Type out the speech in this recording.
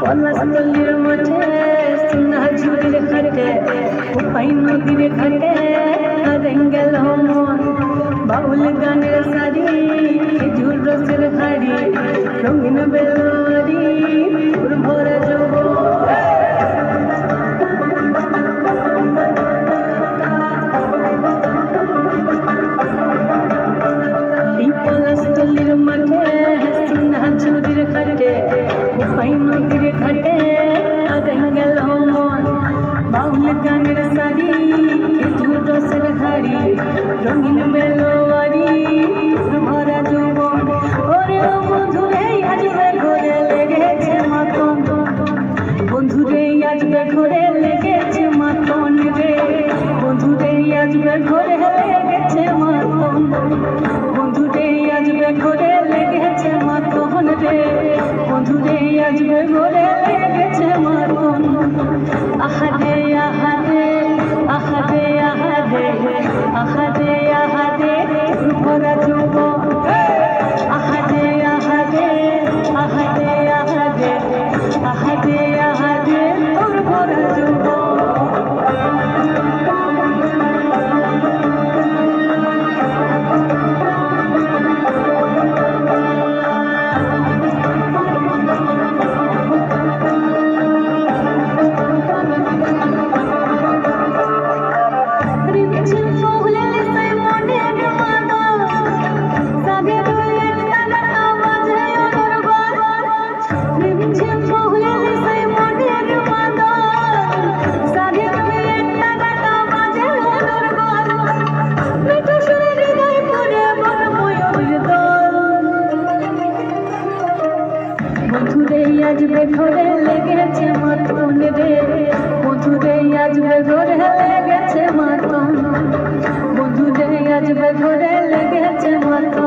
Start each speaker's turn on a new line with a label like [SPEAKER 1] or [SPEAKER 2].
[SPEAKER 1] পলাশতলির মাঠে সোনা ঝুড়ির ঘাটে উপাই নদীর ঘাটে হারেন গেল মন বাউল গানের শাড়ি খেজুর রসের হাড়ি রঙিন বেলুয়ারি ফুল ভরা যৌবন পলাশতলির মাঠে সোনা ঝুড়ির ঘাটে উপাই নদীর ঘাটে হারেন গেল মন বাউল গানের শাড়ি খেজুর রসের হাড়ি রঙিন বেলুয়ারি ফুল ভরা যৌবন ওরে ও বন্ধুরে আজবে ঘরে লেগেছে মাতন বন্ধুরে আজবে ঘরে লেগেছে মাতন রে বন্ধুরে আজবে ঘরে লেগেছে মাতন বন্ধুরে আজবে ঘরে লেগেছে মাতন রে বন্ধুরে আজবে ঘরে লেগেছে মাতন আহাদে আহাদে আহাদে আহাদে আহাদে আহাদে ভরা যৌবন আহাদে আহাদে আহাদে আহাদে আহাদে আহাদে তোর ভরা যৌবন বন্ধুরে আজবে ঘরে লেগেছে মাতন রে বন্ধুরে আজবে ঘরে লেগেছে মাতন বন্ধুরে আজবে ঘরে লেগেছে মাতন